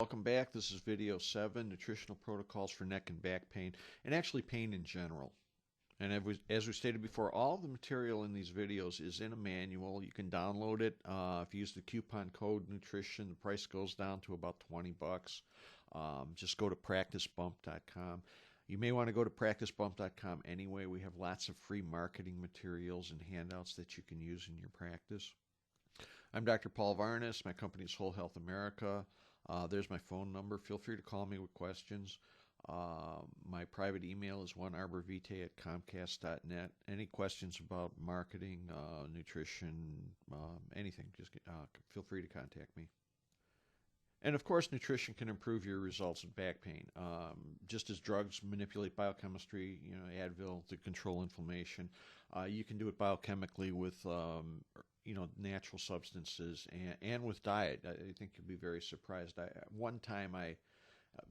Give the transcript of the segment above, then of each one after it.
Welcome back. This is video 7, Nutritional Protocols for Neck and Back Pain, and actually pain in general. And as we stated before, all the material in these videos is in a manual. You can download it. If you use the coupon code nutrition, the price goes down to about 20 bucks. Just go to practicebump.com. You may want to go to practicebump.com anyway. We have lots of free marketing materials and handouts that you can use in your practice. I'm Dr. Paul Varnes. My company is Whole Health America. There's my phone number. Feel free to call me with questions. My private email is onearborvitae@comcast.net. Any questions about marketing, nutrition, anything, just feel free to contact me. And of course, nutrition can improve your results in back pain. Just as drugs manipulate biochemistry, Advil to control inflammation, you can do it biochemically with natural substances and with diet. I think you'll be very surprised. One time it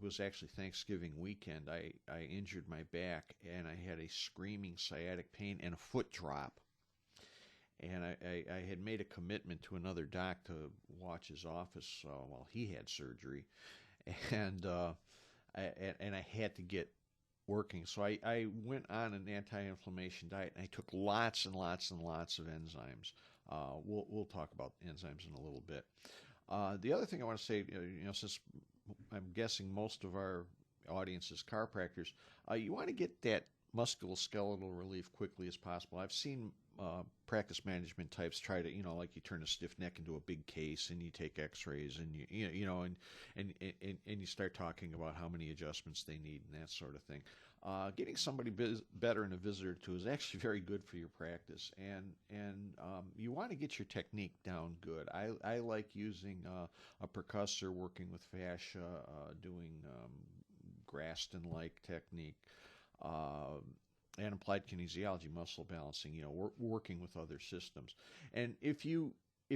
was actually Thanksgiving weekend. I injured my back and I had a screaming sciatic pain and a foot drop. And I had made a commitment to another doc to watch his office while he had surgery, and I had to get working. So I went on an anti-inflammation diet, and I took lots and lots and lots of enzymes. We'll talk about enzymes in a little bit. The other thing I want to say, since I'm guessing most of our audience is chiropractors, you want to get that musculoskeletal relief quickly as possible. I've seen practice management types try to, like you turn a stiff neck into a big case and you take x-rays and and you start talking about how many adjustments they need and that sort of thing. Getting somebody better in a visitor to is actually very good for your practice, and you want to get your technique down good. I like using a percussor, working with fascia, doing Graston-like technique. And applied kinesiology, muscle balancing, working with other systems. And if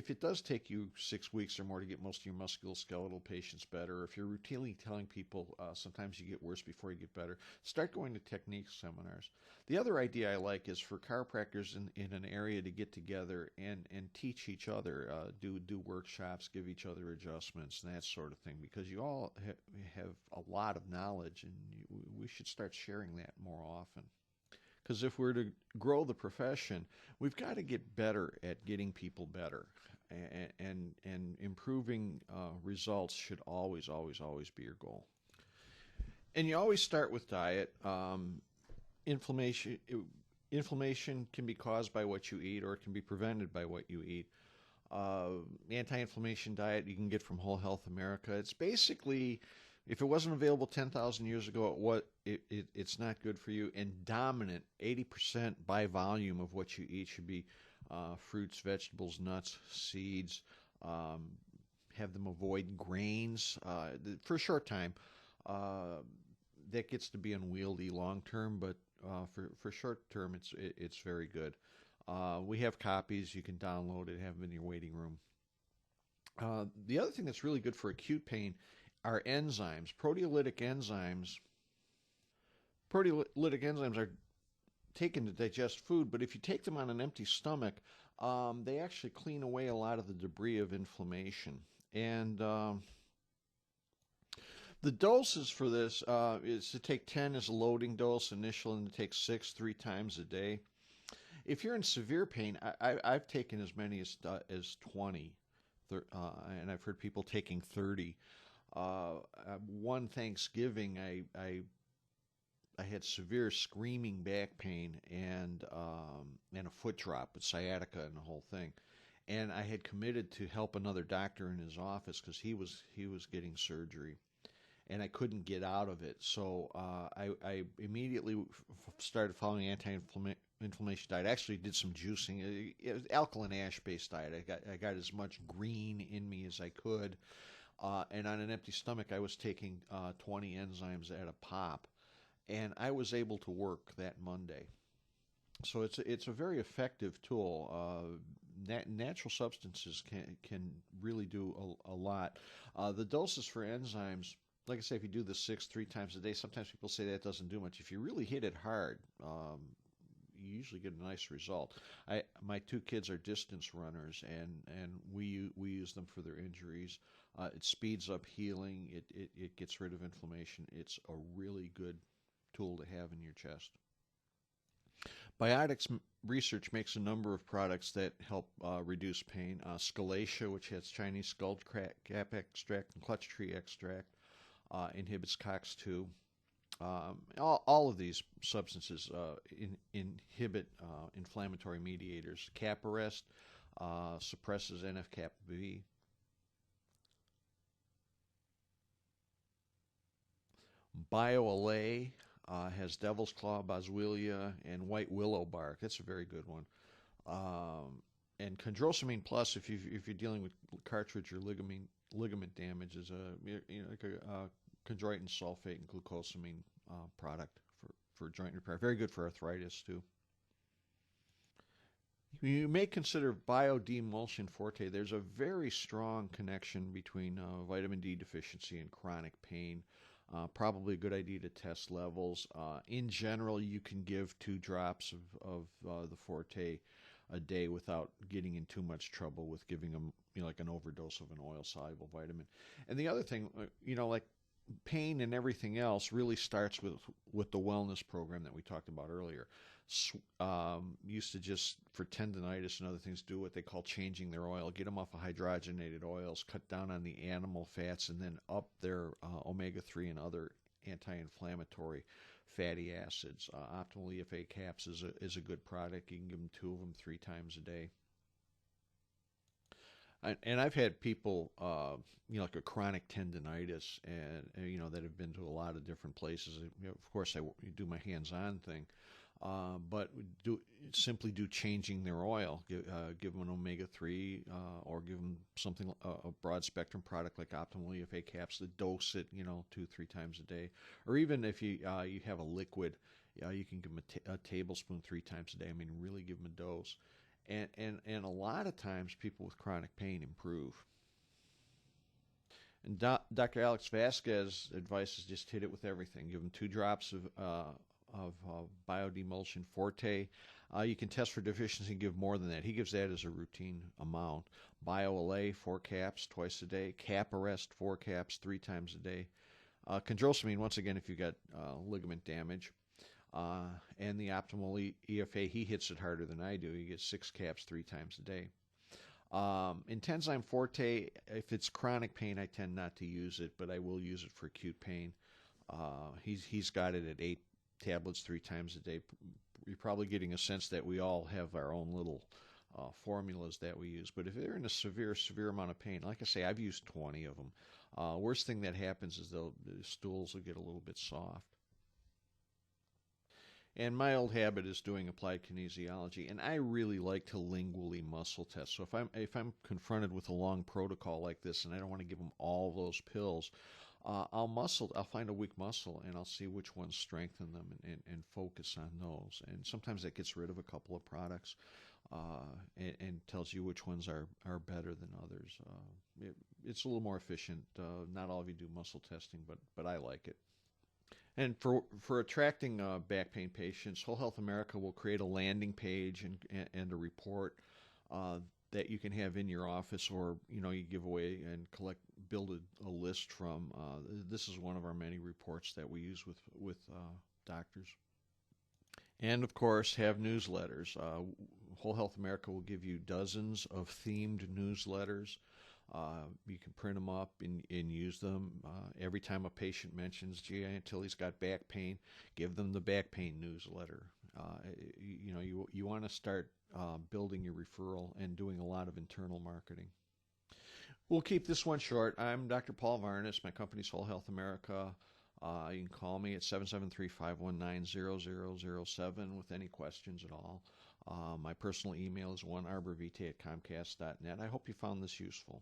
it does take you 6 weeks or more to get most of your musculoskeletal patients better, if you're routinely telling people sometimes you get worse before you get better, start going to technique seminars. The other idea I like is for chiropractors in an area to get together and teach each other, do workshops, give each other adjustments and that sort of thing, because you all have a lot of knowledge, and we should start sharing that more often. Because if we're to grow the profession, we've got to get better at getting people better, and improving results should always, always, always be your goal. And you always start with diet. Inflammation can be caused by what you eat, or it can be prevented by what you eat. Anti-inflammation diet you can get from Whole Health America. It's basically, if it wasn't available 10,000 years ago, it's not good for you. And dominant, 80% by volume of what you eat should be fruits, vegetables, nuts, seeds. Have them avoid grains for a short time. That gets to be unwieldy long term, but for short term, it's very good. We have copies. You can download it, have them in your waiting room. The other thing that's really good for acute pain are enzymes. Proteolytic enzymes are taken to digest food, but if you take them on an empty stomach, they actually clean away a lot of the debris of inflammation. And the doses for this is to take 10 as a loading dose initial, and to take 6 3 times a day. If you're in severe pain, I've taken as many as 20, and I've heard people taking 30. One Thanksgiving, I had severe screaming back pain and a foot drop with sciatica and the whole thing, and I had committed to help another doctor in his office because he was getting surgery, and I couldn't get out of it. So I immediately started following anti-inflammation diet. I actually did some juicing. It was alkaline ash-based diet. I got as much green in me as I could. And on an empty stomach, I was taking 20 enzymes at a pop, and I was able to work that Monday. So it's a very effective tool. Natural substances can really do a lot. The doses for enzymes, like I say, if you do the 6 3 times a day, sometimes people say that doesn't do much. If you really hit it hard, you usually get a nice result. My 2 kids are distance runners, and we use them for their injuries. It speeds up healing. It gets rid of inflammation. It's a really good tool to have in your chest. Biotics research makes a number of products that help reduce pain. Scalacia, which has Chinese skull cap extract and clutch tree extract, inhibits COX-2. All of these substances inhibit inflammatory mediators. Caparest suppresses NF-kappa B. BioLA has Devil's Claw, Boswellia, and White Willow bark. That's a very good one. And Chondrosamine Plus, if you're dealing with cartilage or ligament damage, is like a chondroitin sulfate and glucosamine product for joint repair. Very good for arthritis too. You may consider Biodemulsion Forte. There's a very strong connection between vitamin D deficiency and chronic pain. Probably a good idea to test levels. In general, you can give 2 drops of the Forte a day without getting in too much trouble with giving them, like an overdose of an oil-soluble vitamin. And the other thing, like pain and everything else really starts with the wellness program that we talked about earlier. Used to just, for tendinitis and other things, do what they call changing their oil, get them off of hydrogenated oils, cut down on the animal fats, and then up their omega-3 and other anti-inflammatory fatty acids. Optimal EFA caps is a good product. You can give them 2 of them 3 times a day. And I've had people, like a chronic tendinitis, and that have been to a lot of different places. Of course, I do my hands-on thing, but simply do changing their oil. Give them an omega-3, or give them something, a broad-spectrum product like Optimal EFA caps. To dose it, 2-3 times a day, or even if you have a liquid, you can give them a tablespoon 3 times a day. I mean, really give them a dose. And a lot of times people with chronic pain improve. And Dr. Alex Vasquez's advice is just hit it with everything. Give them 2 drops of Biodemulsion Forte. You can test for deficiency and give more than that. He gives that as a routine amount. BioLA 4 caps twice a day. Caparest 4 caps 3 times a day. Chondrosamine, once again, if you've got ligament damage. And the Optimal EFA, he hits it harder than I do. He gets 6 caps 3 times a day. Intenzyme Forte, if it's chronic pain, I tend not to use it, but I will use it for acute pain. He's got it at 8 tablets 3 times a day. You're probably getting a sense that we all have our own little formulas that we use. But if they're in a severe amount of pain, like I say, I've used 20 of them. Worst thing that happens is the stools will get a little bit soft. And my old habit is doing applied kinesiology, and I really like to lingually muscle test. So if I'm confronted with a long protocol like this, and I don't want to give them all those pills, I'll find a weak muscle, and I'll see which ones strengthen them, and focus on those. And sometimes that gets rid of a couple of products, and tells you which ones are better than others. It's a little more efficient. Not all of you do muscle testing, but I like it. And for attracting back pain patients, Whole Health America will create a landing page and a report that you can have in your office, or you give away and build a list from. This is one of our many reports that we use with doctors. And of course, have newsletters. Whole Health America will give you dozens of themed newsletters. You can print them up and use them. Every time a patient mentions, gee, Tilly's got back pain, give them the back pain newsletter. You want to start building your referral and doing a lot of internal marketing. We'll keep this one short. I'm Dr. Paul Varnes. My company's Whole Health America. You can call me at 773-519-0007 with any questions at all. My personal email is onearborvitae@comcast.net. I hope you found this useful.